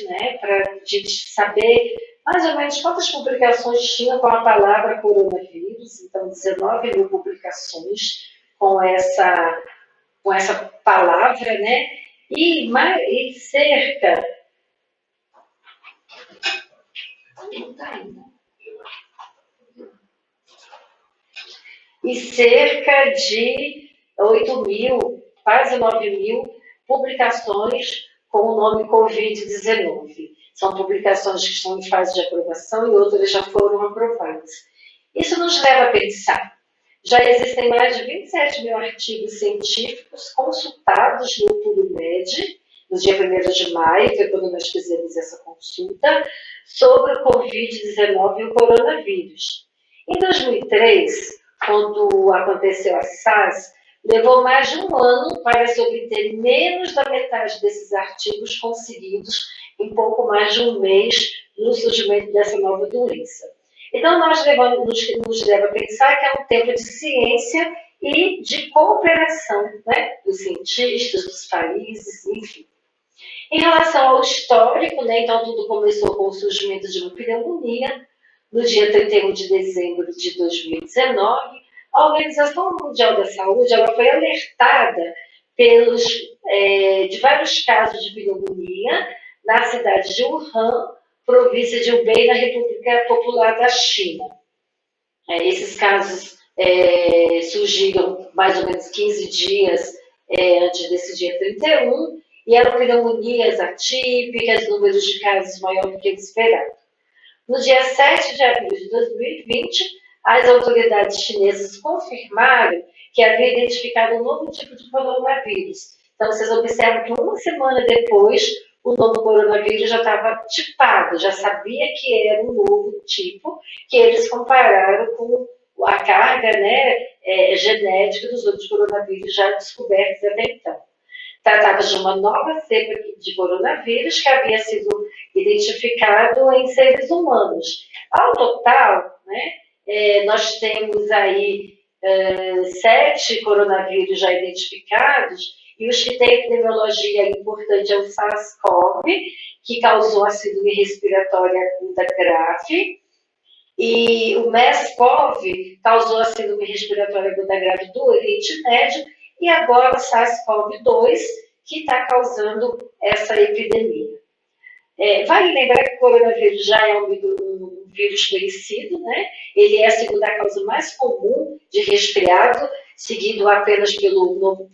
né, para a gente saber mais ou menos quantas publicações tinha com a palavra coronavírus. Então, 19 mil publicações com essa palavra, né? E cerca. Não está ainda. E cerca de 8 mil, quase 9 mil publicações com o nome Covid-19. São publicações que estão em fase de aprovação e outras já foram aprovadas. Isso nos leva a pensar. Já existem mais de 27 mil artigos científicos consultados no PubMed, no dia 1º de maio, que é quando nós fizemos essa consulta, sobre o Covid-19 e o coronavírus. Em 2003, quando aconteceu a SARS, levou mais de um ano para se obter menos da metade desses artigos conseguidos em pouco mais de um mês no surgimento dessa nova doença. Então, nos leva a pensar que é um tempo de ciência e de cooperação, né, dos cientistas, dos países, enfim. Em relação ao histórico, né, então tudo começou com o surgimento de uma pneumonia no dia 31 de dezembro de 2019. A Organização Mundial da Saúde ela foi alertada de vários casos de pneumonia na cidade de Wuhan, província de Hubei, na República Popular da China. Esses casos surgiram mais ou menos 15 dias antes desse dia 31, e eram pneumonias atípicas, números de casos maior do que o esperado. No dia 7 de abril de 2020, as autoridades chinesas confirmaram que havia identificado um novo tipo de coronavírus. Então, vocês observam que uma semana depois, o novo coronavírus já estava tipado, já sabia que era um novo tipo, que eles compararam com a carga, né, genética dos outros coronavírus já descobertos até então. Tratava-se de uma nova cepa de coronavírus que havia sido identificado em seres humanos. Ao total, né, nós temos aí 7 coronavírus já identificados, e os que têm epidemiologia importante é o SARS-CoV, que causou a síndrome respiratória aguda grave, e o MERS-CoV causou a síndrome respiratória aguda grave do Oriente Médio, e agora o SARS-CoV-2, que está causando essa epidemia. Vale lembrar que o coronavírus já é um vírus conhecido, né? Ele é a segunda causa mais comum de resfriado, seguido apenas pelo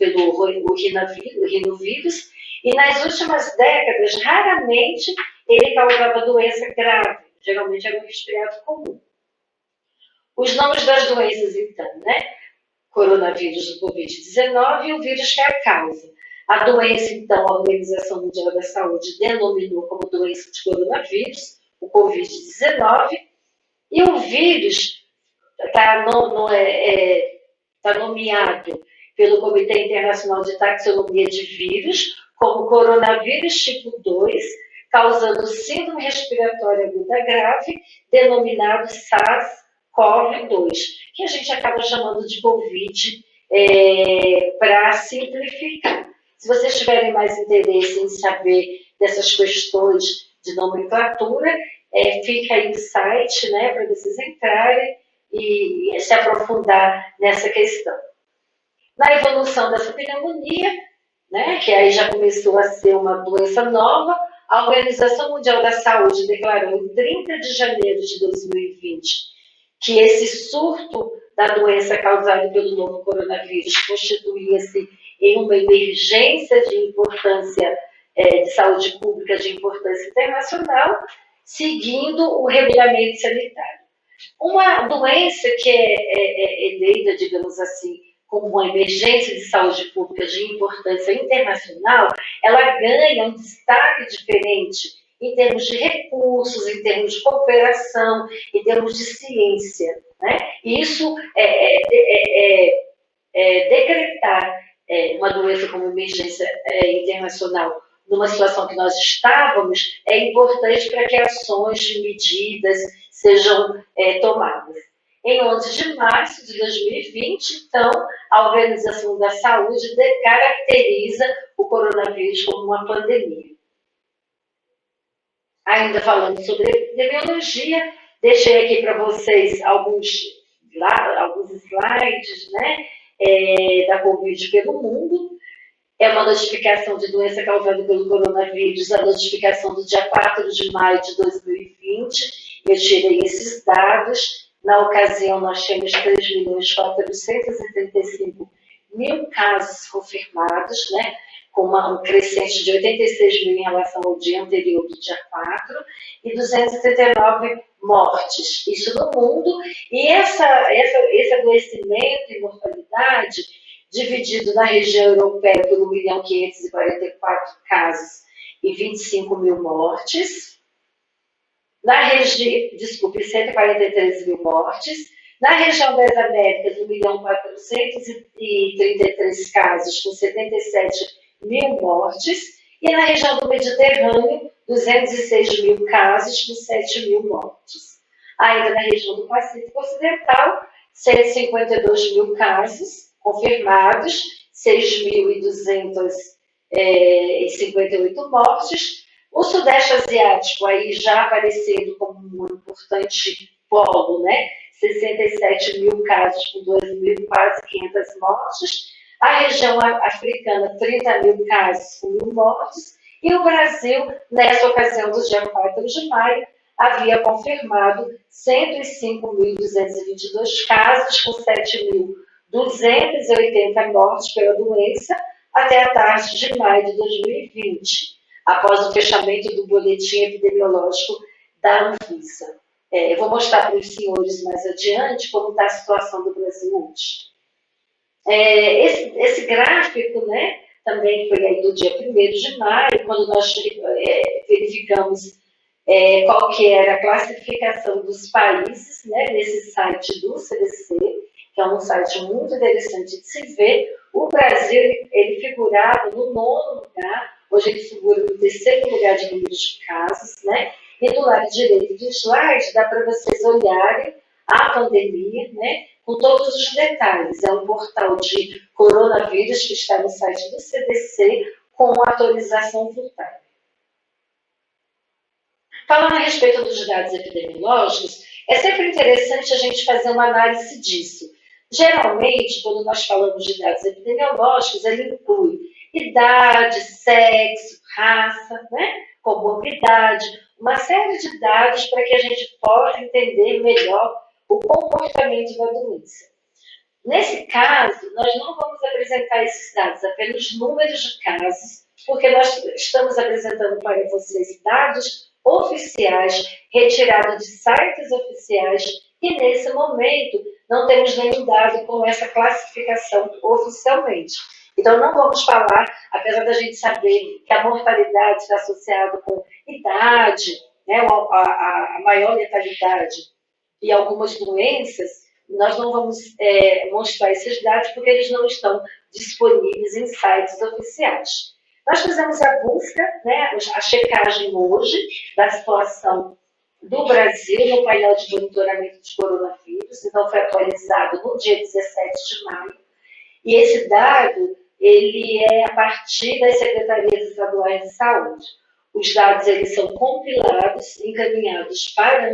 rinovírus, e nas últimas décadas, raramente ele causava doença grave, geralmente era um resfriado comum. Os nomes das doenças, então, né? Coronavírus do Covid-19 e o vírus que é a causa. A doença, então, a Organização Mundial da Saúde denominou como doença de coronavírus, o Covid-19, e o vírus está nomeado pelo Comitê Internacional de Taxonomia de Vírus como coronavírus tipo 2, causando síndrome respiratória aguda grave, denominado SARS-CoV-2, que a gente acaba chamando de Covid para simplificar. Se vocês tiverem mais interesse em saber dessas questões de nomenclatura, fica aí o site, né, para vocês entrarem e se aprofundar nessa questão. Na evolução dessa pneumonia, né, que aí já começou a ser uma doença nova, a Organização Mundial da Saúde declarou em 30 de janeiro de 2020 que esse surto da doença causada pelo novo coronavírus constituía-se em uma emergência de importância de saúde pública de importância internacional, seguindo o regulamento sanitário. Uma doença que é eleita, digamos assim, como uma emergência de saúde pública de importância internacional, ela ganha um destaque diferente em termos de recursos, em termos de cooperação, em termos de ciência, né? E isso decretar uma doença como emergência internacional numa situação que nós estávamos é importante para que ações, medidas sejam tomadas. Em 11 de março de 2020, então, a Organização da Saúde caracteriza o coronavírus como uma pandemia. Ainda falando sobre epidemiologia, deixei aqui para vocês alguns slides, né, da Covid pelo mundo. É uma notificação de doença causada pelo coronavírus, a notificação do dia 4 de maio de 2020. Eu tirei esses dados. Na ocasião, nós tínhamos 3.435.000 casos confirmados, né, com um crescente de 86 mil em relação ao dia anterior do dia 4, e 239 mortes, isso no mundo. E esse adoecimento e mortalidade, dividido na região europeia por 1.544.000 casos e 25 mil mortes, na região, 143 mil mortes, na região das Américas, 1.433.000 casos com 77 mil mortes, e na região do Mediterrâneo, 206 mil casos com 7 mil mortes. Ainda na região do Pacífico Ocidental, 152 mil casos confirmados, 6.258 mortes. O Sudeste Asiático, aí já aparecendo como um importante polo, né? 67 mil casos com 2.000, quase 500 mortes. A região africana, 30 mil casos com 1.000 mortes. E o Brasil, nessa ocasião do dia 4 de maio, havia confirmado 105.222 casos com 7.280 mortes pela doença até a tarde de maio de 2020, após o fechamento do boletim epidemiológico da Anvisa. Eu vou mostrar para os senhores mais adiante como está a situação do Brasil hoje. Esse gráfico, né, também foi aí do dia 1º de maio, quando nós verificamos qual que era a classificação dos países, né, nesse site do CDC, que é um site muito interessante de se ver. O Brasil, ele figurava no 9º lugar, hoje ele figura no 3º lugar de número de casos, né? E do lado direito do slide dá para vocês olharem a pandemia, né, com todos os detalhes. É um portal de coronavírus que está no site do CDC com atualização full time. Falando a respeito dos dados epidemiológicos, é sempre interessante a gente fazer uma análise disso. Geralmente, quando nós falamos de dados epidemiológicos, ele inclui idade, sexo, raça, né, comorbidade, uma série de dados para que a gente possa entender melhor o comportamento da doença. Nesse caso, nós não vamos apresentar esses dados, apenas números de casos, porque nós estamos apresentando para vocês dados oficiais, retirados de sites oficiais, e nesse momento não temos nenhum dado com essa classificação oficialmente. Então, não vamos falar, apesar da gente saber que a mortalidade está associada com idade, né, a maior letalidade e algumas doenças, nós não vamos mostrar esses dados porque eles não estão disponíveis em sites oficiais. Nós fizemos a busca, né, a checagem hoje da situação do Brasil no painel de monitoramento de coronavírus, então foi atualizado no dia 17 de maio, e esse dado ele é a partir das secretarias estaduais de saúde. Os dados eles são compilados, encaminhados para a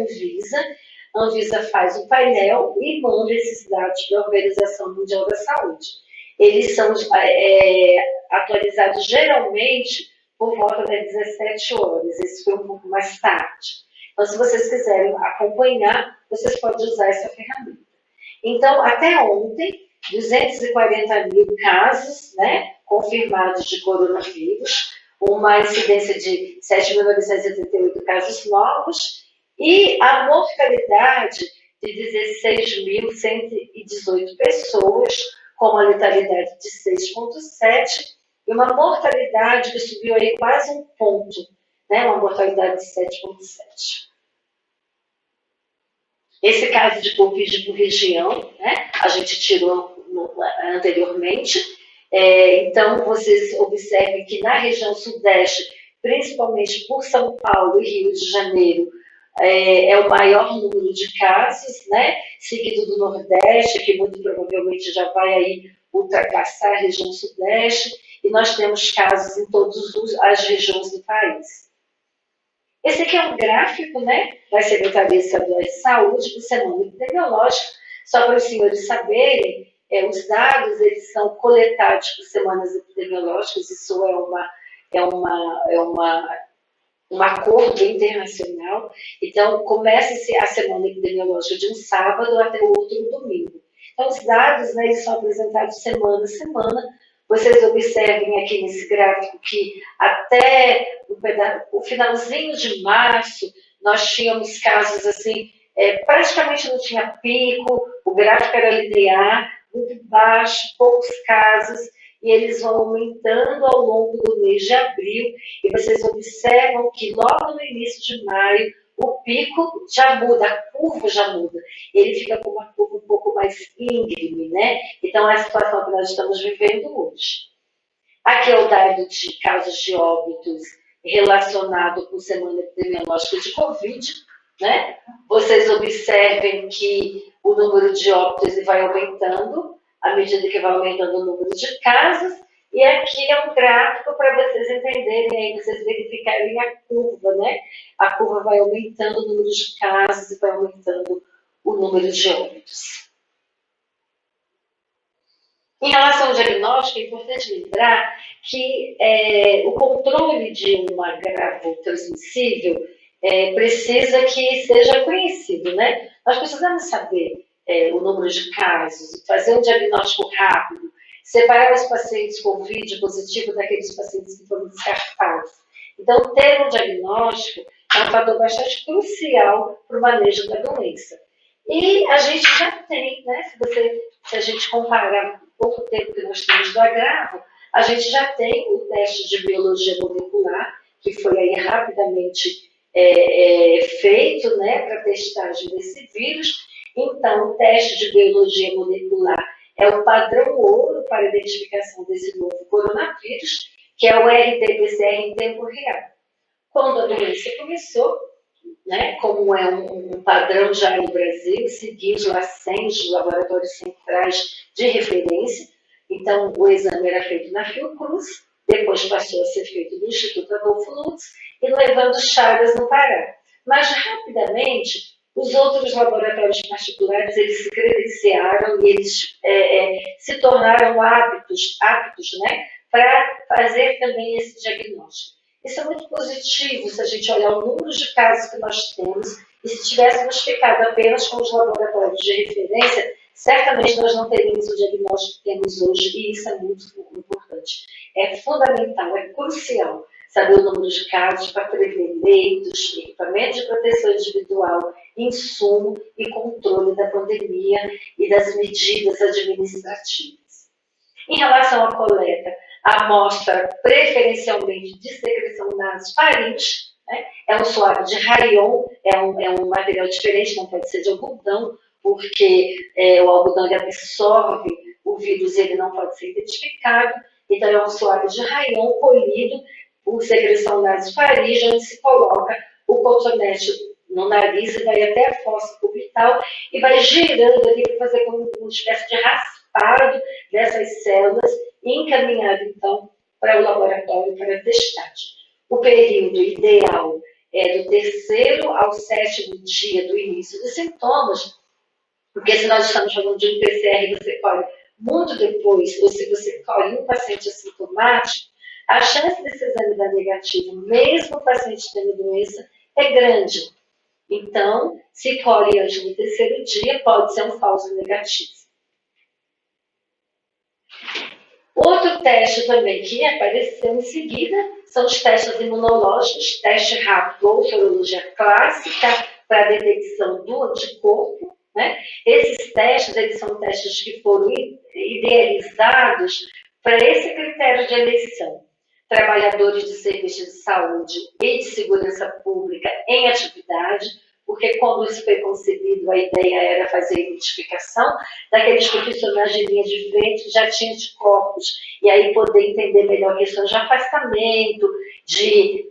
Anvisa faz o painel e manda esses dados para a Organização Mundial da Saúde. Eles são atualizados geralmente por volta das 17 horas, esse foi um pouco mais tarde. Então, se vocês quiserem acompanhar, vocês podem usar essa ferramenta. Então, até ontem, 240 mil casos, né, confirmados de coronavírus, uma incidência de 7.988 casos novos e a mortalidade de 16.118 pessoas, com uma letalidade de 6,7 e uma mortalidade que subiu aí quase um ponto, né, uma mortalidade de 7,7. Esse caso de Covid por região, né, a gente tirou anteriormente. Então, vocês observem que na região sudeste, principalmente por São Paulo e Rio de Janeiro, é o maior número de casos, né, seguido do Nordeste, que muito provavelmente já vai aí ultrapassar a região sudeste, e nós temos casos em todas as regiões do país. Esse aqui é um gráfico, né, da Secretaria Estadual de Saúde por semana epidemiológica, só para os senhores saberem, os dados eles são coletados por semanas epidemiológicas, isso é um acordo internacional. Então, começa-se a semana epidemiológica de um sábado até o outro domingo. Então, os dados, né, eles são apresentados semana a semana. Vocês observem aqui nesse gráfico que até o finalzinho de março, nós tínhamos casos assim, praticamente não tinha pico, o gráfico era linear, muito baixo, poucos casos, e eles vão aumentando ao longo do mês de abril, e vocês observam que logo no início de maio, o pico já muda, a curva já muda, ele fica com uma curva um pouco mais íngreme, né? Então, é a situação que nós estamos vivendo hoje. Aqui é o dado de casos de óbitos relacionado com semana epidemiológica de Covid, né? Vocês observem que o número de óbitos vai aumentando à medida que vai aumentando o número de casos, e aqui é um gráfico para vocês entenderem, aí vocês verificarem a curva, né? A curva vai aumentando o número de casos e vai aumentando o número de óbitos. Em relação ao diagnóstico, é importante lembrar que o controle de um agravo transmissível precisa que seja conhecido, né? Nós precisamos saber o número de casos, fazer um diagnóstico rápido, separar os pacientes COVID positivo daqueles pacientes que foram descartados. Então, ter um diagnóstico é um fator bastante crucial para o manejo da doença. E a gente já tem, né? Se a gente comparar o pouco tempo que nós temos do agravo, a gente já tem o teste de biologia molecular, que foi aí rapidamente feito, né, para testagem desse vírus. Então, o teste de biologia molecular é o padrão ouro para a identificação desse novo coronavírus, que é o RT-PCR em tempo real. Quando a doença começou, né, como é um padrão já no Brasil, seguimos lá sem os laboratórios centrais de referência. Então, o exame era feito na Fiocruz, depois passou a ser feito no Instituto Adolfo Lutz e levando Chagas no Pará. Mas, rapidamente, os outros laboratórios particulares, eles se credenciaram e eles se tornaram aptos, né, para fazer também esse diagnóstico. Isso é muito positivo se a gente olhar o número de casos que nós temos e se tivéssemos ficado apenas com os laboratórios de referência, certamente nós não teríamos o diagnóstico que temos hoje, e isso é muito importante. É fundamental, é crucial saber o número de casos para prever leitos, equipamentos de proteção individual, insumo e controle da pandemia e das medidas administrativas. Em relação à coleta, a amostra preferencialmente de secreção nasofaríngea, né? É um suave de rayon, é um material diferente, não pode ser de algodão, porque o algodão ele absorve o vírus e ele não pode ser identificado. Então, é um suave de rayon polido por secreção nasofaríngea, onde se coloca o cotonete no nariz e vai até a fossa cubital e vai girando ali para fazer como uma espécie de raspado dessas células e encaminhado, então, para o laboratório para testagem. O período ideal é do 3º ao 7º dia do início dos sintomas, porque se nós estamos falando de um PCR e você colhe muito depois, ou se você colhe um paciente assintomático, a chance desse exame dar negativo, mesmo o paciente tendo doença, é grande. Então, se colhe antes do 3º dia, pode ser um falso negativo. Outro teste também que apareceu em seguida são os testes imunológicos, teste rápido ou sorologia clássica para a detecção do anticorpo, né? Esses testes, eles são testes que foram idealizados para esse critério de eleição. Trabalhadores de serviços de saúde e de segurança pública em atividade, porque quando isso foi concebido, a ideia era fazer a identificação daqueles profissionais de linha de frente que já tinham anticorpos, e aí poder entender melhor questões de afastamento, de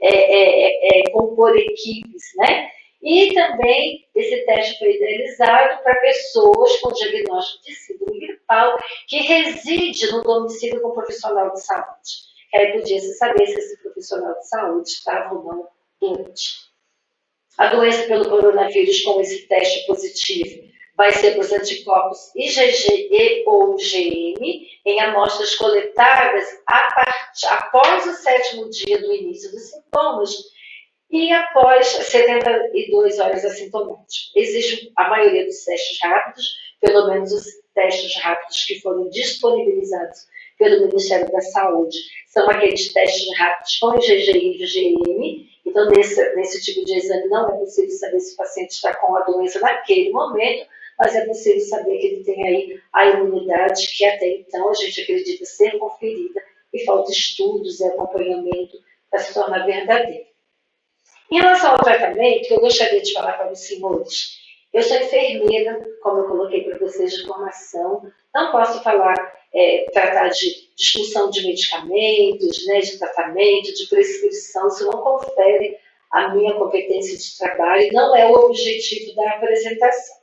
compor equipes, né? E também esse teste foi idealizado para pessoas com diagnóstico de síndrome gripal que reside no domicílio com profissional de saúde. Aí podia-se saber se esse profissional de saúde estava ou não doente. A doença pelo coronavírus com esse teste positivo vai ser para os anticorpos IgG e ou IgM em amostras coletadas após o 7º dia do início dos sintomas e após 72 horas assintomáticas. Existe a maioria dos testes rápidos, pelo menos os testes rápidos que foram disponibilizados pelo Ministério da Saúde, são aqueles testes rápidos com IgG e IgM. Então, nesse tipo de exame, não é possível saber se o paciente está com a doença naquele momento, mas é possível saber que ele tem aí a imunidade que até então a gente acredita ser conferida e falta estudos e acompanhamento para se tornar verdadeiro. Em relação ao tratamento, eu gostaria de falar para os senhores. Eu sou enfermeira, como eu coloquei para vocês de formação, não posso tratar de discussão de medicamentos, né, de tratamento, de prescrição, isso não confere a minha competência de trabalho, não é o objetivo da apresentação.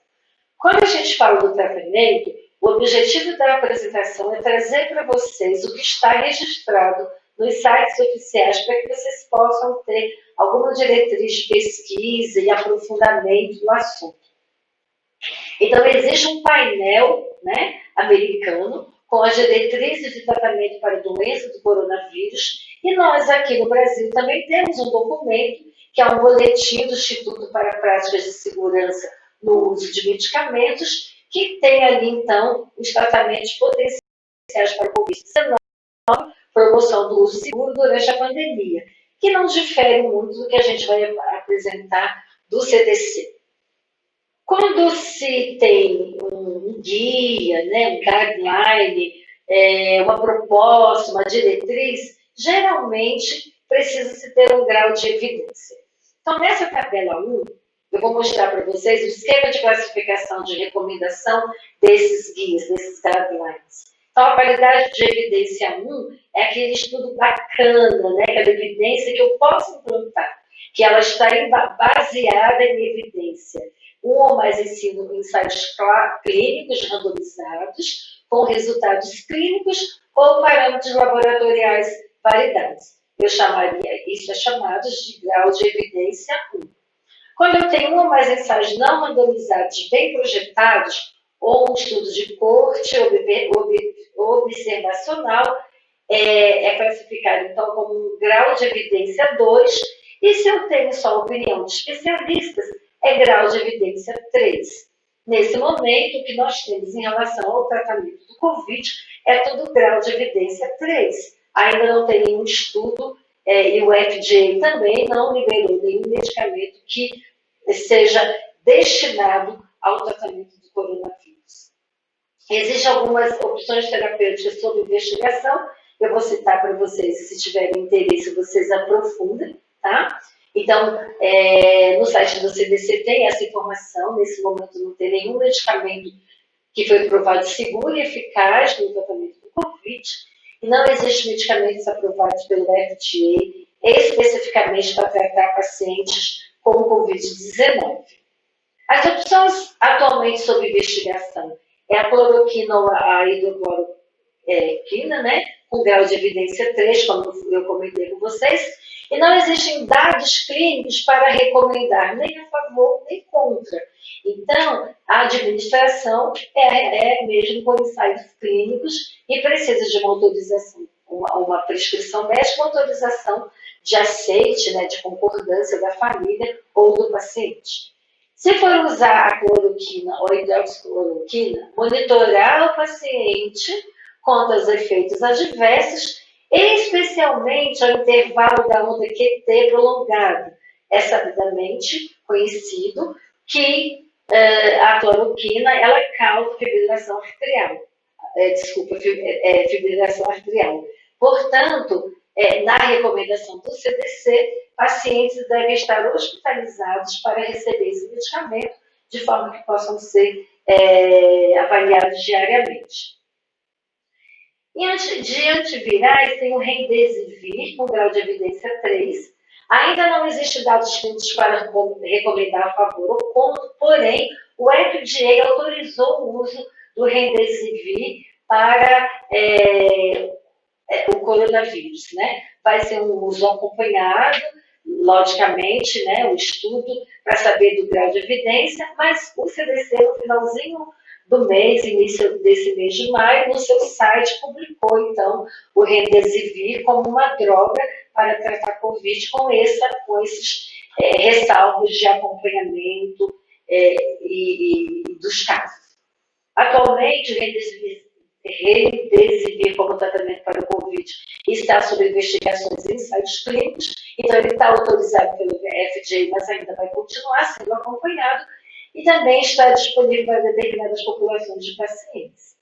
Quando a gente fala do tratamento, o objetivo da apresentação é trazer para vocês o que está registrado nos sites oficiais para que vocês possam ter alguma diretriz de pesquisa e aprofundamento no assunto. Então, existe um painel, né, americano com as diretrizes de tratamento para a doença do coronavírus e nós aqui no Brasil também temos um documento que é um boletim do Instituto para Práticas de Segurança no Uso de Medicamentos, que tem ali, então, os tratamentos potenciais para o Covid-19, promoção do uso seguro durante a pandemia, que não difere muito do que a gente vai apresentar do CDC. Quando se tem um guia, né, um guideline, uma proposta, uma diretriz, geralmente precisa-se ter um grau de evidência. Então, nessa tabela 1, eu vou mostrar para vocês o esquema de classificação de recomendação desses guias, desses guidelines. Então, a qualidade de evidência 1 é aquele estudo bacana, né, aquela evidência que eu posso implantar, que ela está baseada em evidência. Um ou mais ensaios clínicos randomizados, com resultados clínicos ou parâmetros laboratoriais validados. Isso é chamado de grau de evidência 1. Quando eu tenho um ou mais ensaios não randomizados bem projetados, ou um estudo de corte observacional, é classificado então como um grau de evidência 2, e se eu tenho só opinião de especialistas, é grau de evidência 3. Nesse momento, o que nós temos em relação ao tratamento do Covid é tudo grau de evidência 3. Ainda não tem nenhum estudo, e o FDA também não liberou nenhum medicamento que seja destinado ao tratamento do coronavírus. Existem algumas opções terapêuticas sob investigação, eu vou citar para vocês, se tiverem interesse, vocês aprofundem, tá? Então, no site do CDC tem essa informação, nesse momento não tem nenhum medicamento que foi provado seguro e eficaz no tratamento do Covid, e não existem medicamentos aprovados pelo FDA especificamente para tratar pacientes com Covid-19. As opções atualmente sob investigação é a cloroquina ou a hidrocloroquina, né, com grau de evidência 3, como eu comentei com vocês, e não existem dados clínicos para recomendar nem a favor nem contra. Então, a administração é mesmo com ensaios clínicos e precisa de uma autorização, uma prescrição médica, uma autorização de aceite, né, de concordância da família ou do paciente. Se for usar a cloroquina ou a hidroxicloroquina, monitorar o paciente contra os efeitos adversos, especialmente ao intervalo da onda QT prolongado. É sabidamente conhecido que a cloroquina ela causa fibrilação arterial. Fibrilação arterial. Portanto, na recomendação do CDC, pacientes devem estar hospitalizados para receber esse medicamento, de forma que possam ser avaliados diariamente. De antivirais, tem o Remdesivir, com grau de evidência 3. Ainda não existem dados clínicos para recomendar a favor ou contra, porém, o FDA autorizou o uso do Remdesivir para o coronavírus, né? Vai ser um uso acompanhado, logicamente, né, o estudo para saber do grau de evidência, mas o CDC, no finalzinho do mês, início desse mês de maio, no seu site publicou, então, o Remdesivir como uma droga para tratar Covid com esses ressalvos de acompanhamento e dos casos. Atualmente, o Remdesivir como tratamento para o Covid está sob investigações em ensaios clínicos, então ele está autorizado pelo FDA, mas ainda vai continuar sendo acompanhado, e também está disponível para determinadas populações de pacientes.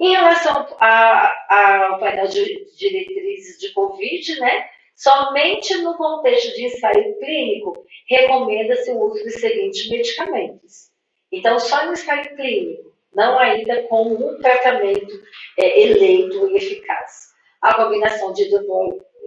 Em relação ao painel de diretrizes de Covid, né, somente no contexto de ensaio clínico recomenda-se o uso dos seguintes medicamentos. Então, só no ensaio clínico, não ainda como um tratamento eleito e eficaz. A combinação de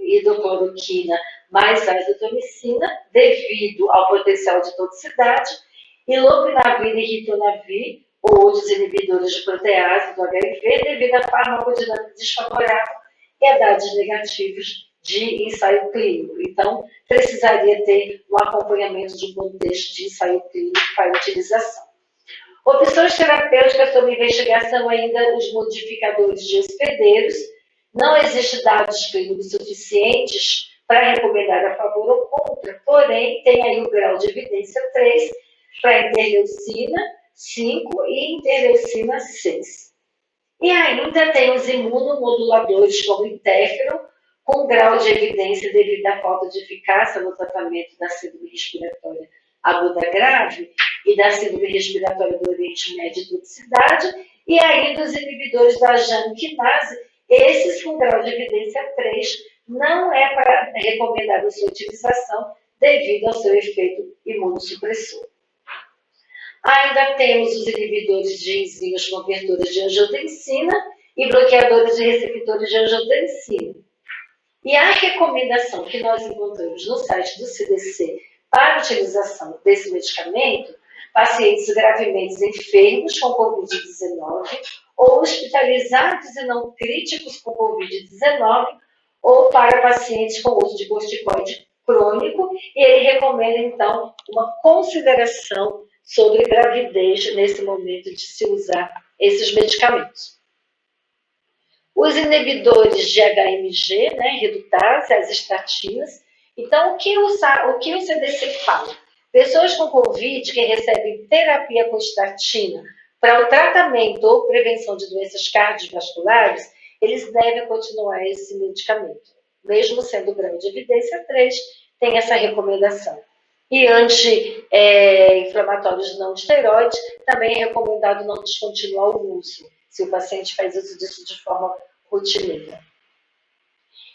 hidrocloroquina mais azitromicina, devido ao potencial de toxicidade, e lopinavir e ritonavir, ou outros inibidores de protease do HIV, devido à farmacodinâmica desfavorável e a dados negativos de ensaio clínico. Então, precisaria ter um acompanhamento de um contexto de ensaio clínico para utilização. Opções terapêuticas sob investigação ainda os modificadores de hospedeiros. Não existem dados clínicos suficientes para recomendar a favor ou contra, porém, tem aí o grau de evidência 3 para interleucina 5 e interleucina 6. E ainda tem os imunomoduladores como interferon, com grau de evidência devido à falta de eficácia no tratamento da síndrome respiratória aguda grave e da síndrome respiratória do Oriente Médio e toxicidade, e ainda os inibidores da janquinase, esses com grau de evidência 3, não é para recomendar a sua utilização devido ao seu efeito imunossupressor. Ainda temos os inibidores de enzimas convertoras de angiotensina e bloqueadores de receptores de angiotensina. E a recomendação que nós encontramos no site do CDC para a utilização desse medicamento, pacientes gravemente enfermos com Covid-19 ou hospitalizados e não críticos com Covid-19 ou para pacientes com uso de corticoide crônico, e ele recomenda, então, uma consideração sobre gravidez nesse momento de se usar esses medicamentos. Os inibidores de HMG, né, redutase, as estatinas. Então, o que o CDC fala? Pessoas com Covid que recebem terapia com estatina para o tratamento ou prevenção de doenças cardiovasculares, eles devem continuar esse medicamento. Mesmo sendo grau de evidência 3, tem essa recomendação. E anti-inflamatórios não esteroides, também é recomendado não descontinuar o uso, se o paciente faz uso disso de forma rotineira.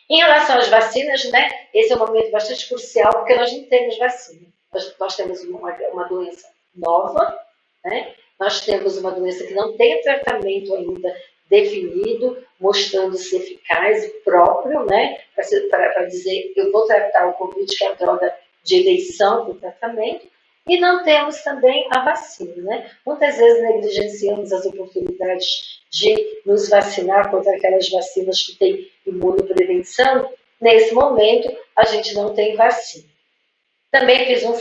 Em relação às vacinas, né, esse é um momento bastante crucial, porque nós não temos vacina. Nós temos uma doença nova, né? Nós temos uma doença que não tem tratamento ainda definido, mostrando-se eficaz e próprio, né, para dizer eu vou tratar o Covid, que é a droga de eleição do tratamento, e não temos também a vacina, né? Muitas vezes negligenciamos as oportunidades de nos vacinar contra aquelas vacinas que têm imunoprevenção. Nesse momento, a gente não tem vacina. Também fiz uma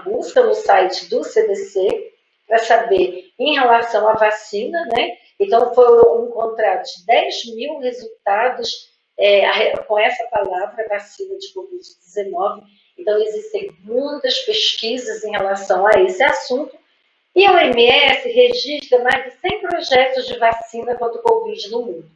busca no site do CDC para saber em relação à vacina, né? Então, foram encontrados 10 mil resultados com essa palavra, vacina de Covid-19. Então, existem muitas pesquisas em relação a esse assunto. E a OMS registra mais de 100 projetos de vacina contra o Covid no mundo.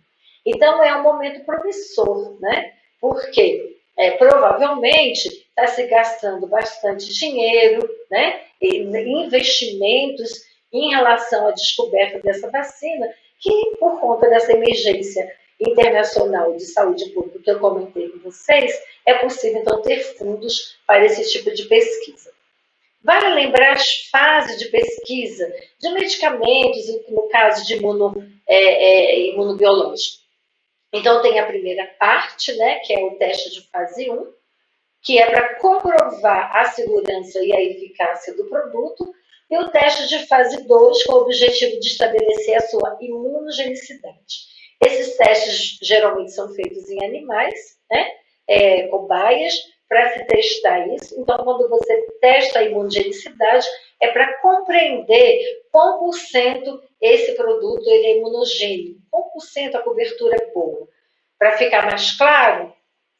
Então, é um momento promissor, né? Porque provavelmente está se gastando bastante dinheiro, né? Investimentos em relação à descoberta dessa vacina, que por conta dessa emergência internacional de saúde pública que eu comentei com vocês, é possível então ter fundos para esse tipo de pesquisa. Vale lembrar as fases de pesquisa de medicamentos, no caso de imunobiológico. Então, tem a primeira parte, né, que é o teste de fase 1, que é para comprovar a segurança e a eficácia do produto, e o teste de fase 2, com o objetivo de estabelecer a sua imunogenicidade. Esses testes geralmente são feitos em animais, né? cobaias para se testar isso. Então, quando você testa a imunogenicidade, é para compreender qual por cento esse produto ele é imunogênico, qual por cento a cobertura é boa. Para ficar mais claro,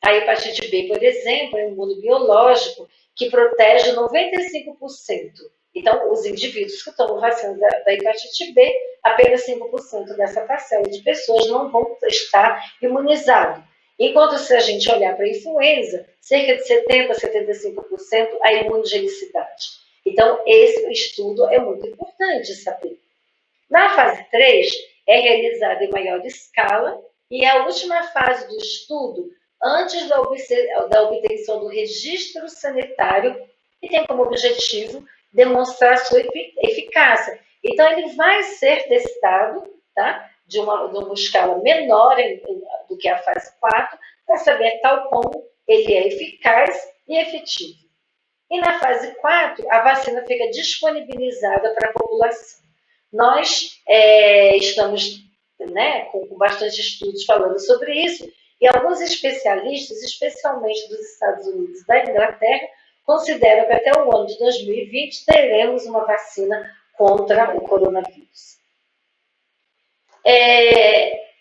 a hepatite B, por exemplo, é um imunobiológico que protege 95%. Então, os indivíduos que tomam vacina da hepatite B, apenas 5% dessa parcela de pessoas não vão estar imunizados. Enquanto se a gente olhar para a influenza, cerca de 70% a 75% a imunogenicidade. Então, esse estudo é muito importante saber. Na fase 3, é realizada em maior escala e a última fase do estudo, antes da obtenção do registro sanitário, que tem como objetivo demonstrar sua eficácia. Então, ele vai ser testado, tá? De uma escala menor do que a fase 4, para saber tal como ele é eficaz e efetivo. E na fase 4, a vacina fica disponibilizada para a população. Nós estamos com bastante estudos falando sobre isso, e alguns especialistas, especialmente dos Estados Unidos e da Inglaterra, consideram que até o ano de 2020 teremos uma vacina contra o coronavírus.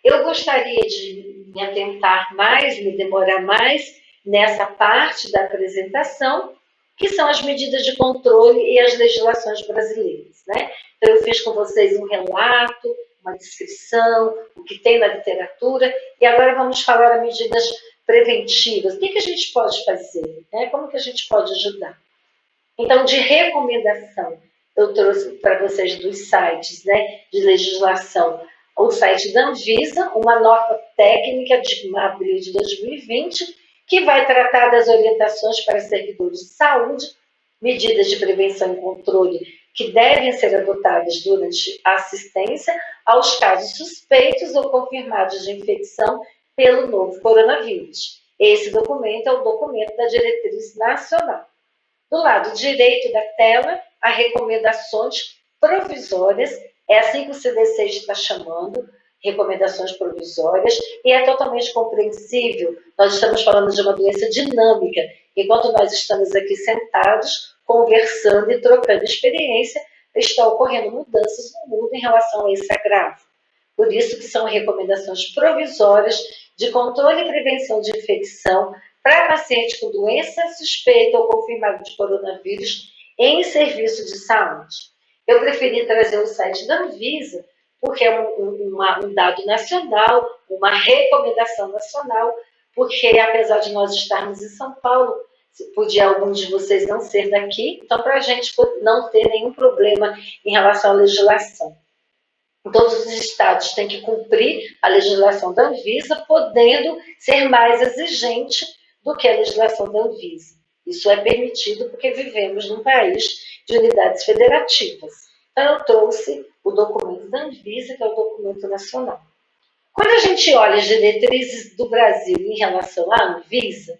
Eu gostaria de me atentar mais, me demorar mais nessa parte da apresentação, que são as medidas de controle e as legislações brasileiras, né? Então, eu fiz com vocês um relato, uma descrição, o que tem na literatura, e agora vamos falar as medidas preventivas. O que a gente pode fazer? Né? Como que a gente pode ajudar? Então, de recomendação, eu trouxe para vocês dos sites, né, de legislação, o site da Anvisa, uma nota técnica de abril de 2020, que vai tratar das orientações para servidores de saúde, medidas de prevenção e controle que devem ser adotadas durante a assistência aos casos suspeitos ou confirmados de infecção pelo novo coronavírus. Esse documento é o documento da diretriz nacional. Do lado direito da tela, há recomendações provisórias, é assim que o CDC está chamando, recomendações provisórias, e é totalmente compreensível. Nós estamos falando de uma doença dinâmica. Enquanto nós estamos aqui sentados, conversando e trocando experiência, está ocorrendo mudanças no mundo em relação a esse agravo. Por isso que são recomendações provisórias de controle e prevenção de infecção para pacientes com doença suspeita ou confirmada de coronavírus em serviço de saúde. Eu preferi trazer o site da Anvisa, porque é um dado nacional, uma recomendação nacional, porque apesar de nós estarmos em São Paulo, podia algum de vocês não ser daqui, então para a gente não ter nenhum problema em relação à legislação. Todos os estados têm que cumprir a legislação da Anvisa, podendo ser mais exigente do que a legislação da Anvisa. Isso é permitido porque vivemos num país de unidades federativas. Então, eu trouxe o documento da Anvisa, que é o documento nacional. Quando a gente olha as diretrizes do Brasil em relação à Anvisa,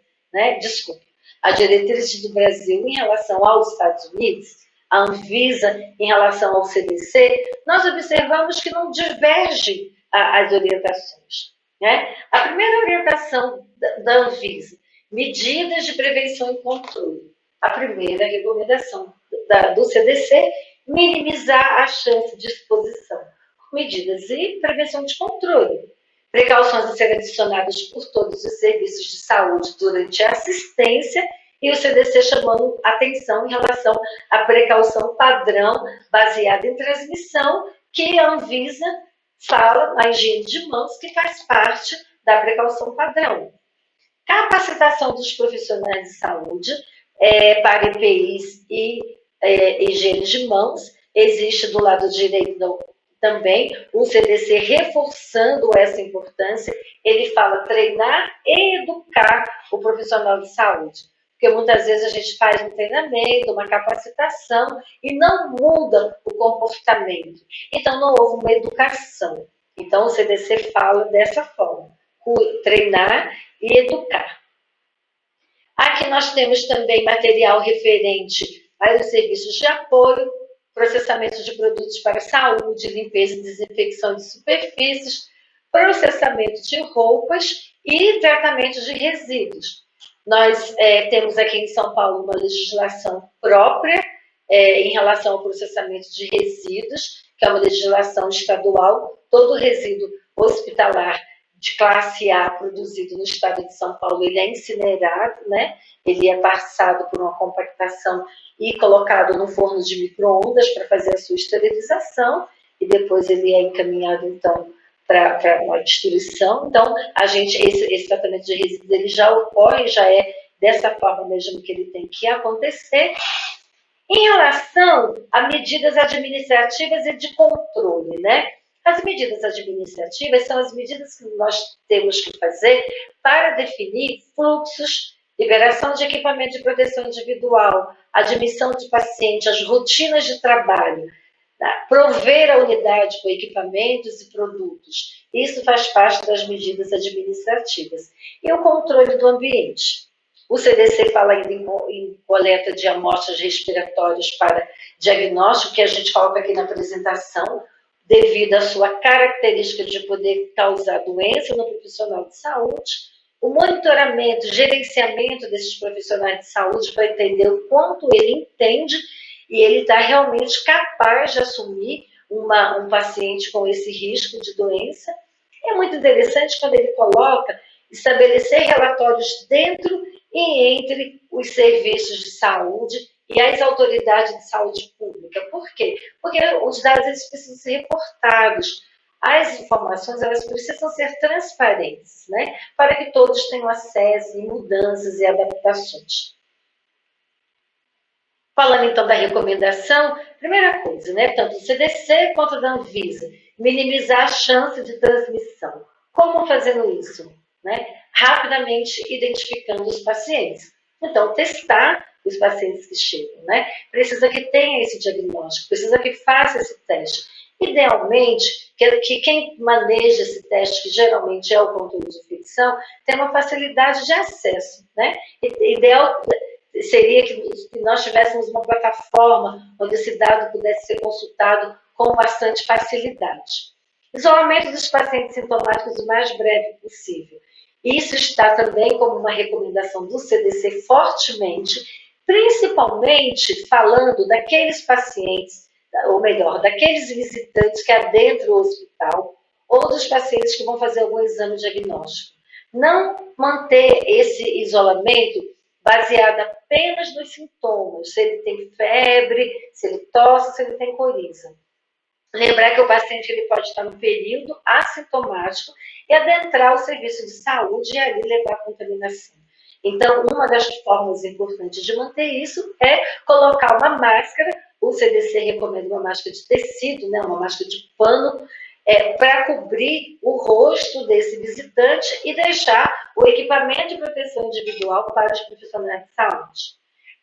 as diretrizes do Brasil em relação aos Estados Unidos, a Anvisa em relação ao CDC, nós observamos que não divergem as orientações. Né? A primeira orientação da Anvisa, medidas de prevenção e controle. A primeira recomendação do CDC, minimizar a chance de exposição. Medidas e prevenção de controle. Precauções a serem adicionadas por todos os serviços de saúde durante a assistência e o CDC chamando atenção em relação à precaução padrão baseada em transmissão, que a Anvisa fala na higiene de mãos, que faz parte da precaução padrão. Capacitação dos profissionais de saúde para EPIs e higiene de mãos. Existe do lado direito também o CDC reforçando essa importância. Ele fala treinar e educar o profissional de saúde. Porque muitas vezes a gente faz um treinamento, uma capacitação e não muda o comportamento. Então, não houve uma educação. Então, o CDC fala dessa forma, treinar e educar. Aqui nós temos também material referente aos serviços de apoio, processamento de produtos para saúde, limpeza e desinfecção de superfícies, processamento de roupas e tratamento de resíduos. Nós temos aqui em São Paulo uma legislação própria em relação ao processamento de resíduos, que é uma legislação estadual. Todo resíduo hospitalar de classe A produzido no estado de São Paulo, ele é incinerado, né? Ele é passado por uma compactação e colocado no forno de micro-ondas para fazer a sua esterilização, e depois ele é encaminhado, então, para uma destruição. Então, esse tratamento de resíduos ele já ocorre, já é dessa forma mesmo que ele tem que acontecer. Em relação a medidas administrativas e de controle, né? As medidas administrativas são as medidas que nós temos que fazer para definir fluxos, liberação de equipamento de proteção individual, admissão de paciente, as rotinas de trabalho, tá? Prover a unidade com equipamentos e produtos. Isso faz parte das medidas administrativas. E o controle do ambiente. O CDC fala ainda em coleta de amostras respiratórias para diagnóstico, que a gente coloca aqui na apresentação, devido à sua característica de poder causar doença no profissional de saúde. O monitoramento, gerenciamento desses profissionais de saúde para entender o quanto ele entende e ele está realmente capaz de assumir um paciente com esse risco de doença. É muito interessante quando ele coloca estabelecer relatórios dentro e entre os serviços de saúde e as autoridades de saúde pública. Por quê? Porque os dados eles precisam ser reportados. As informações elas precisam ser transparentes, né? Para que todos tenham acesso em mudanças e adaptações. Falando então da recomendação, primeira coisa, né? Tanto do CDC quanto da Anvisa, minimizar a chance de transmissão. Como fazendo isso? Né? Rapidamente identificando os pacientes. Então, testar os pacientes que chegam, né? Precisa que tenha esse diagnóstico, precisa que faça esse teste. Idealmente, que quem maneja esse teste, que geralmente é o controle de infecção, tenha uma facilidade de acesso, né? Ideal seria que nós tivéssemos uma plataforma onde esse dado pudesse ser consultado com bastante facilidade. Isolamento dos pacientes sintomáticos o mais breve possível. Isso está também como uma recomendação do CDC fortemente, principalmente falando daqueles pacientes, ou melhor, daqueles visitantes que adentram o hospital, ou dos pacientes que vão fazer algum exame diagnóstico. Não manter esse isolamento baseado apenas nos sintomas, se ele tem febre, se ele tosse, se ele tem coriza. Lembrar que o paciente ele pode estar no período assintomático e adentrar o serviço de saúde e ali levar a contaminação. Então, uma das formas importantes de manter isso é colocar uma máscara. O CDC recomenda uma máscara de tecido, né, uma máscara de pano, para cobrir o rosto desse visitante e deixar o equipamento de proteção individual para os profissionais de saúde.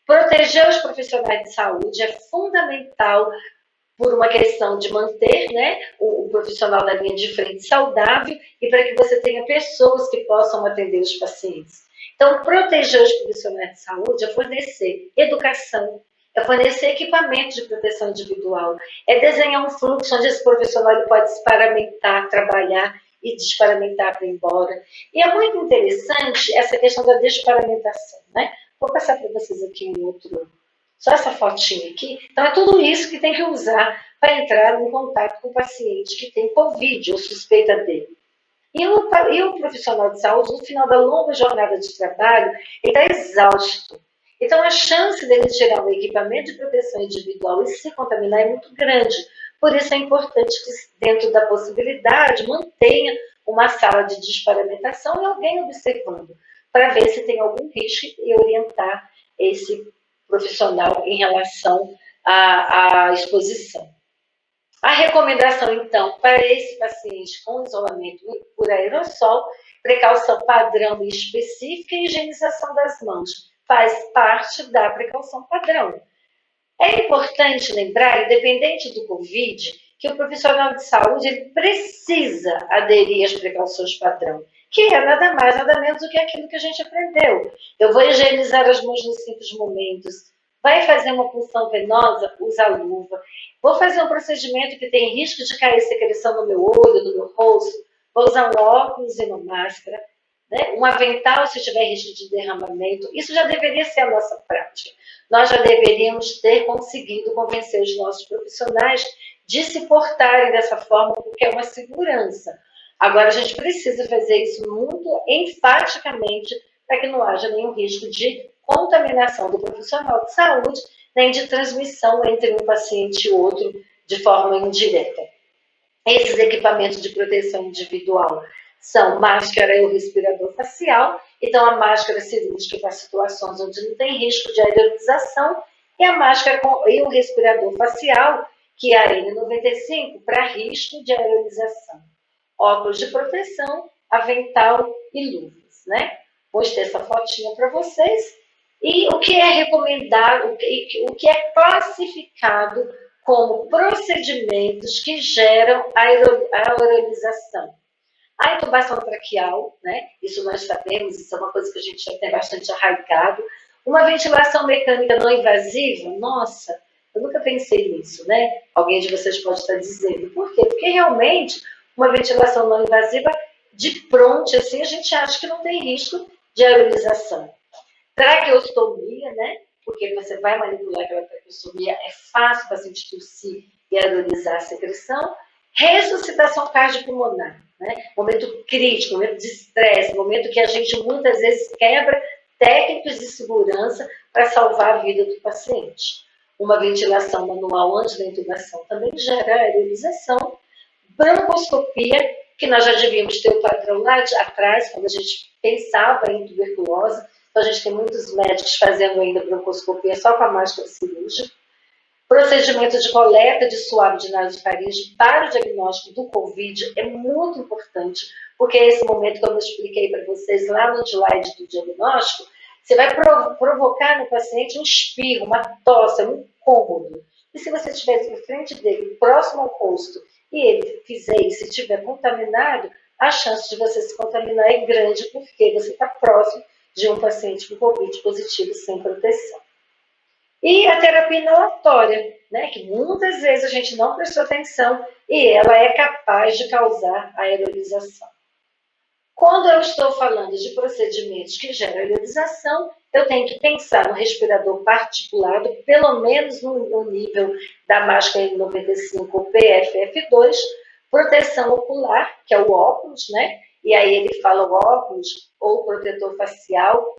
Proteger os profissionais de saúde é fundamental por uma questão de manter, né, o profissional da linha de frente saudável e para que você tenha pessoas que possam atender os pacientes. Então, proteger os profissionais de saúde é fornecer educação, é fornecer equipamento de proteção individual, é desenhar um fluxo onde esse profissional ele pode se paramentar, trabalhar e desparamentar para ir embora. E é muito interessante essa questão da desparamentação, né? Vou passar para vocês aqui um outro, só essa fotinha aqui. Então, é tudo isso que tem que usar para entrar em contato com o paciente que tem Covid ou suspeita dele. E o profissional de saúde, no final da longa jornada de trabalho, ele está exausto. Então, a chance dele tirar um equipamento de proteção individual e se contaminar é muito grande. Por isso, é importante que, dentro da possibilidade, mantenha uma sala de desparamentação e alguém observando, para ver se tem algum risco e orientar esse profissional em relação à exposição. A recomendação, então, para esse paciente com isolamento por aerossol, precaução padrão e específica e higienização das mãos, faz parte da precaução padrão. É importante lembrar, independente do Covid, que o profissional de saúde ele precisa aderir às precauções padrão, que é nada mais, nada menos do que aquilo que a gente aprendeu. Eu vou higienizar as mãos nos simples momentos, vai fazer uma punção venosa, usa luva. Vou fazer um procedimento que tem risco de cair secreção no meu olho, no meu rosto, vou usar um óculos e uma máscara. né? Um avental, se tiver risco de derramamento, isso já deveria ser a nossa prática. Nós já deveríamos ter conseguido convencer os nossos profissionais de se portarem dessa forma, porque é uma segurança. Agora, a gente precisa fazer isso muito enfaticamente para que não haja nenhum risco de contaminação do profissional de saúde, nem de transmissão entre um paciente e outro de forma indireta. Esses equipamentos de proteção individual são máscara e o respirador facial, então a máscara cirúrgica para situações onde não tem risco de aerolização e a máscara e o respirador facial, que é a N95, para risco de aerolização. Óculos de proteção, avental e luvas, né? Mostrei essa fotinha para vocês. E o que é recomendado, o que é classificado como procedimentos que geram aerolização. A intubação traqueal, né? Isso nós sabemos, isso é uma coisa que a gente já tem bastante arraigado. Uma ventilação mecânica não invasiva, nossa, eu nunca pensei nisso, né? Alguém de vocês pode estar dizendo. Por quê? Porque realmente uma ventilação não invasiva, de pronto, assim, a gente acha que não tem risco de aerolização. Traqueostomia, né? Porque você vai manipular aquela traqueostomia, é fácil o paciente tossir e aerolizar a secreção. Ressuscitação cardiopulmonar, né? Momento crítico, momento de estresse, momento que a gente muitas vezes quebra técnicas de segurança para salvar a vida do paciente. Uma ventilação manual antes da intubação também gera aerolização. Broncoscopia, que nós já devíamos ter o padrão lá atrás, quando a gente pensava em tuberculose. Então, a gente tem muitos médicos fazendo ainda broncoscopia só com a máscara cirúrgica. Procedimento de coleta de suave de nasofaringe para o diagnóstico do COVID é muito importante, porque é esse momento, como eu expliquei para vocês lá no slide do diagnóstico, você vai provocar no paciente um espirro, uma tosse, um incômodo. E se você estiver em frente dele, próximo ao rosto, e ele fizer isso e estiver contaminado, a chance de você se contaminar é grande, porque você está próximo de um paciente com COVID positivo sem proteção. E a terapia inalatória, né, que muitas vezes a gente não prestou atenção e ela é capaz de causar aerolização. Quando eu estou falando de procedimentos que geram aerolização, eu tenho que pensar no respirador particulado, pelo menos no nível da máscara N95 ou PFF2, proteção ocular, que é o óculos, né? E aí ele fala o óculos ou protetor facial.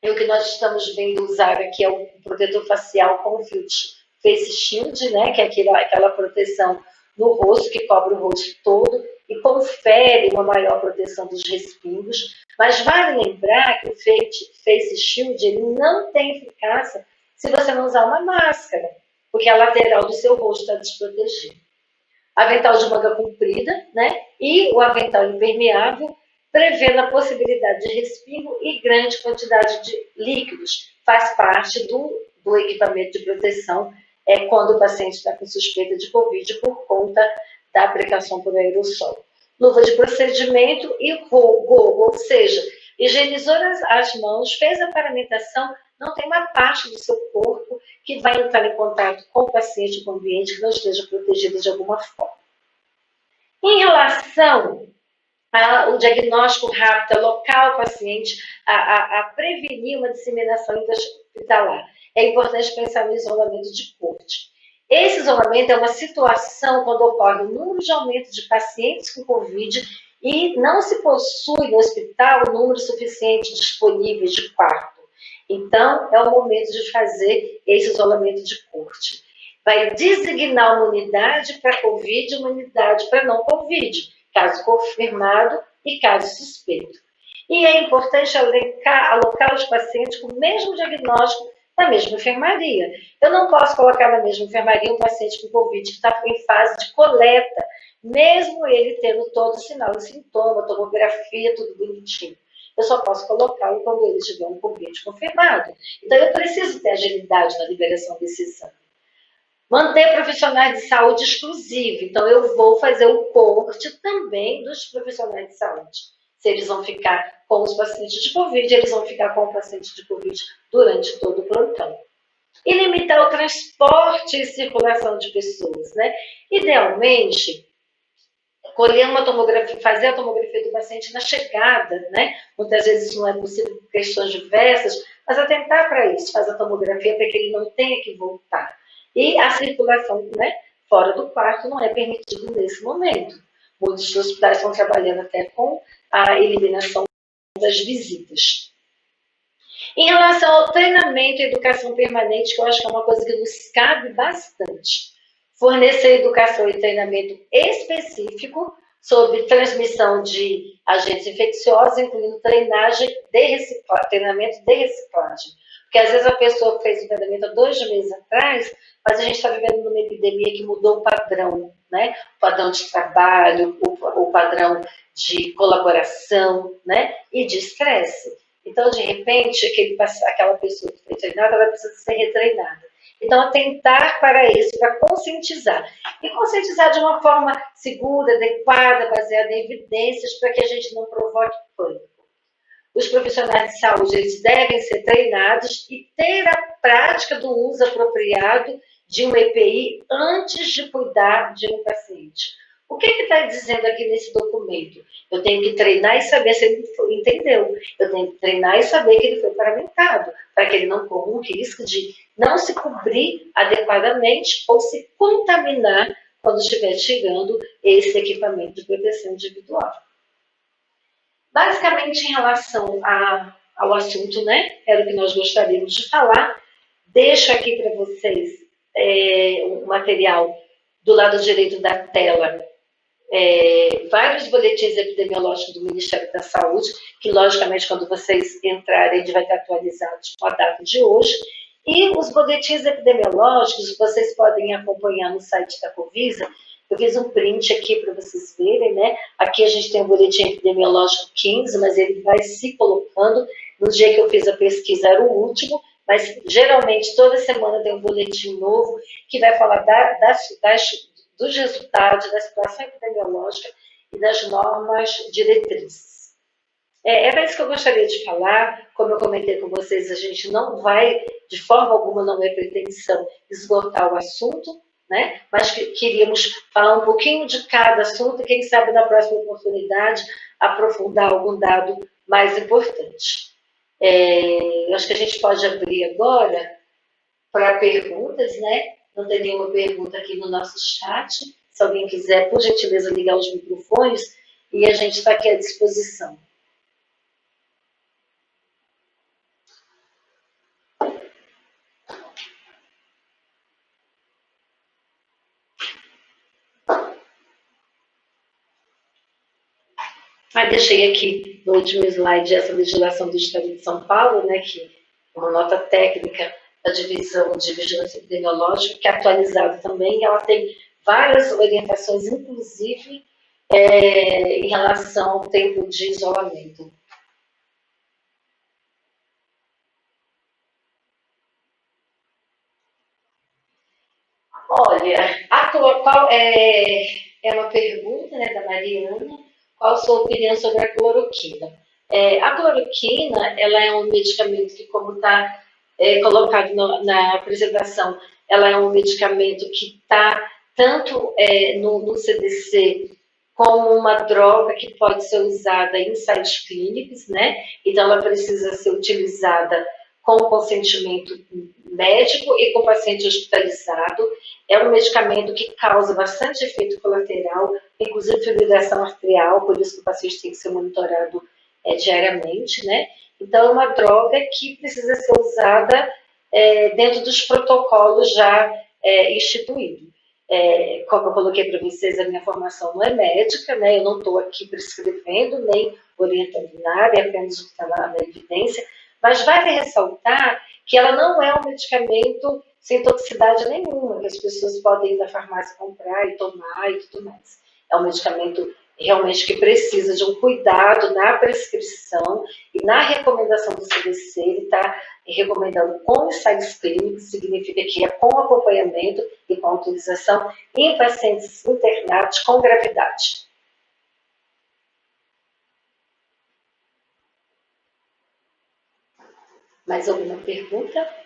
E o que nós estamos vendo usar aqui é o protetor facial com face shield, né? Que é aquela proteção no rosto, que cobre o rosto todo e confere uma maior proteção dos respingos. Mas vale lembrar que o face shield ele não tem eficácia se você não usar uma máscara, porque a lateral do seu rosto está desprotegida. Avental de manga comprida, né? E o avental impermeável, prevendo a possibilidade de respingo e grande quantidade de líquidos. Faz parte do equipamento de proteção quando o paciente está com suspeita de Covid por conta da aplicação por aerossol. Luva de procedimento e gorro, ou seja, higienizou as mãos, fez a paramentação, não tem uma parte do seu corpo que vai entrar em contato com o paciente, com o ambiente, que não esteja protegido de alguma forma. Em relação o diagnóstico rápido, alocar o paciente, a prevenir uma disseminação intra-hospitalar. É importante pensar no isolamento de corte. Esse isolamento é uma situação quando ocorre um número de aumento de pacientes com Covid e não se possui no hospital o número suficiente disponível de quarto. Então, é o momento de fazer esse isolamento de corte. Vai designar uma unidade para Covid e uma unidade para não Covid, caso confirmado e caso suspeito. E é importante alocar os pacientes com o mesmo diagnóstico na mesma enfermaria. Eu não posso colocar na mesma enfermaria um paciente com Covid que está em fase de coleta, mesmo ele tendo todo o sinal e sintoma, tomografia, tudo bonitinho. Eu só posso colocá-lo quando ele tiver um Covid confirmado. Então, eu preciso ter agilidade na liberação desse exame. Manter profissionais de saúde exclusivos. Então, eu vou fazer o corte também dos profissionais de saúde. Se eles vão ficar com os pacientes de Covid, eles vão ficar com o paciente de Covid durante todo o plantão. E limitar o transporte e circulação de pessoas, né? Idealmente, colher uma tomografia, fazer a tomografia do paciente na chegada, né? Muitas vezes não é possível por questões diversas, mas atentar para isso, faz a tomografia para que ele não tenha que voltar. E a circulação, né, fora do quarto não é permitido nesse momento. Muitos hospitais estão trabalhando até com a eliminação das visitas. Em relação ao treinamento e educação permanente, que eu acho que é uma coisa que nos cabe bastante, fornecer educação e treinamento específico sobre transmissão de agentes infecciosos, incluindo treinamento de reciclagem. Porque às vezes a pessoa fez o treinamento há 2 meses atrás, mas a gente está vivendo numa epidemia que mudou o padrão, né? O padrão de trabalho, o padrão de colaboração, né? E de estresse. Então, de repente, aquela pessoa que foi treinada, ela precisa ser retreinada. Então, atentar para isso, para conscientizar. E conscientizar de uma forma segura, adequada, baseada em evidências, para que a gente não provoque pânico. Os profissionais de saúde, eles devem ser treinados e ter a prática do uso apropriado de um EPI antes de cuidar de um paciente. O que está dizendo aqui nesse documento? Eu tenho que treinar e saber se ele entendeu. Eu tenho que treinar e saber que ele foi paramentado, para que ele não corra um risco de não se cobrir adequadamente ou se contaminar quando estiver tirando esse equipamento de proteção individual. Basicamente, em relação ao assunto, né? Era o que nós gostaríamos de falar. Deixo aqui para vocês um material do lado direito da tela, vários boletins epidemiológicos do Ministério da Saúde, que, logicamente, quando vocês entrarem, ele vai estar atualizado com a data de hoje. E os boletins epidemiológicos vocês podem acompanhar no site da Covisa. Eu fiz um print aqui para vocês verem, né? Aqui a gente tem o boletim epidemiológico 15, mas ele vai se colocando. No dia que eu fiz a pesquisa era o último, mas geralmente toda semana tem um boletim novo que vai falar dos resultados, da situação epidemiológica e das normas diretrizes. Era isso que eu gostaria de falar. Como eu comentei com vocês, a gente não vai, de forma alguma, não é pretensão esgotar o assunto, né? Mas queríamos falar um pouquinho de cada assunto e, quem sabe, na próxima oportunidade, aprofundar algum dado mais importante. Eu acho que a gente pode abrir agora para perguntas, né? Não tem nenhuma pergunta aqui no nosso chat. Se alguém quiser, por gentileza, ligar os microfones e a gente está aqui à disposição. Deixei aqui no último slide essa legislação do Estado de São Paulo, né, que é uma nota técnica da Divisão de Vigilância Epidemiológica, que é atualizada também. Ela tem várias orientações, inclusive em relação ao tempo de isolamento. Olha, é uma pergunta, né, da Mariana. Qual a sua opinião sobre a cloroquina? A cloroquina, ela é um medicamento que, como está colocado na apresentação, ela é um medicamento que está tanto no CDC como uma droga que pode ser usada em ensaios clínicos, né? Então, ela precisa ser utilizada com consentimento médico e com paciente hospitalizado. É um medicamento que causa bastante efeito colateral, inclusive fibrilação arterial, por isso que o paciente tem que ser monitorado diariamente, né? Então, é uma droga que precisa ser usada dentro dos protocolos já instituídos. Como eu coloquei para vocês, a minha formação não é médica, né? Eu não estou aqui prescrevendo, nem orientando nada, é apenas o que está na evidência, mas vale ressaltar que ela não é um medicamento sem toxicidade nenhuma, que as pessoas podem ir na farmácia comprar e tomar e tudo mais. É um medicamento realmente que precisa de um cuidado na prescrição e na recomendação do CDC. Ele está recomendando com ensaios clínicos, significa que é com acompanhamento e com autorização em pacientes internados com gravidade. Mais alguma pergunta?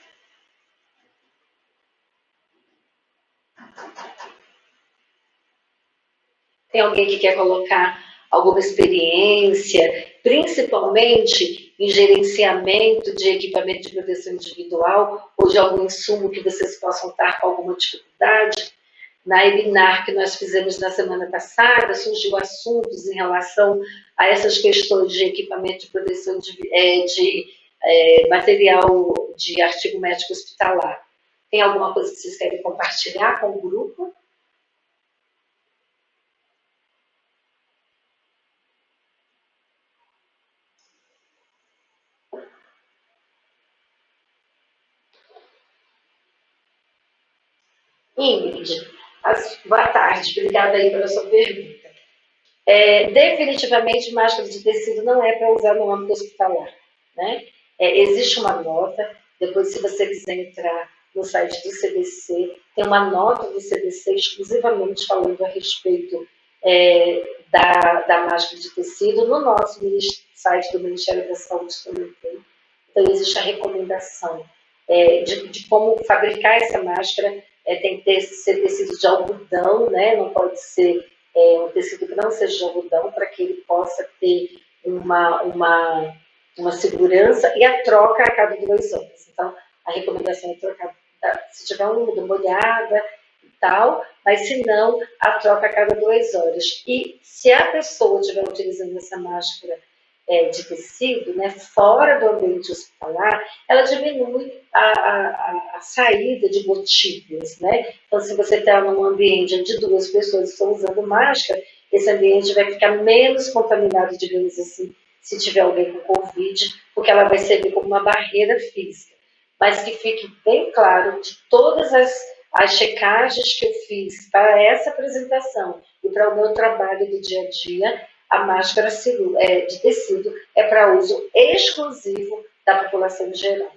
Tem alguém que quer colocar alguma experiência, principalmente em gerenciamento de equipamento de proteção individual ou de algum insumo que vocês possam estar com alguma dificuldade? Na webinar que nós fizemos na semana passada, surgiu assuntos em relação a essas questões de equipamento de proteção de material de artigo médico hospitalar. Tem alguma coisa que vocês querem compartilhar com o grupo? Ingrid, boa tarde, obrigada aí pela sua pergunta. Definitivamente, máscara de tecido não é para usar no âmbito hospitalar, né? Existe uma nota, depois se você quiser entrar no site do CDC, tem uma nota do CDC exclusivamente falando a respeito da máscara de tecido, no nosso site do Ministério da Saúde também tem. Então, existe a recomendação de como fabricar essa máscara, tem que ser tecido de algodão, né? Não pode ser um tecido que não seja de algodão, para que ele possa ter uma segurança e a troca a cada 2 horas. Então, a recomendação é trocar, se tiver uma molhada e tal, mas se não, a troca a cada 2 horas. E se a pessoa estiver utilizando essa máscara de tecido, né, fora do ambiente hospitalar, ela diminui a saída de gotículas, né? Então, se você está num ambiente onde 2 pessoas estão usando máscara, esse ambiente vai ficar menos contaminado, digamos assim, se tiver alguém com Covid, porque ela vai servir como uma barreira física. Mas que fique bem claro de todas as checagens que eu fiz para essa apresentação e para o meu trabalho do dia a dia, a máscara de tecido é para uso exclusivo da população em geral.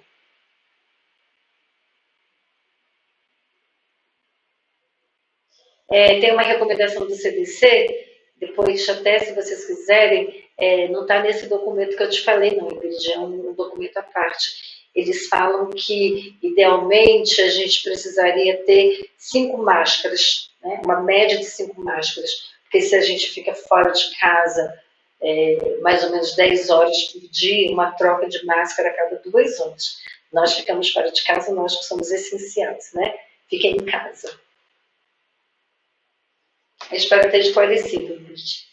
Tem uma recomendação do CDC, depois até se vocês quiserem, não está nesse documento que eu te falei não, Ingrid, é um documento à parte. Eles falam que, idealmente, a gente precisaria ter 5 máscaras, né? Uma média de 5 máscaras, porque se a gente fica fora de casa mais ou menos 10 horas por dia, uma troca de máscara a cada 2 horas. Nós ficamos fora de casa, nós que somos essenciais, né? Fiquem em casa. Eu espero ter esclarecido, Ingrid.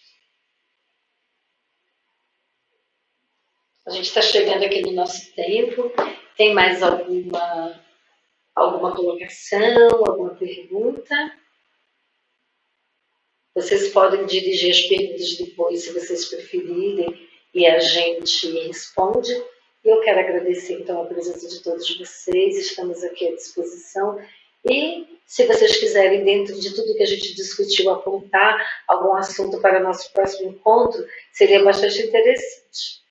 A gente está chegando aqui no nosso tempo. Tem mais alguma colocação, alguma pergunta? Vocês podem dirigir as perguntas depois, se vocês preferirem, e a gente responde. E eu quero agradecer, então, a presença de todos vocês. Estamos aqui à disposição. E, se vocês quiserem, dentro de tudo que a gente discutiu, apontar algum assunto para o nosso próximo encontro, seria bastante interessante.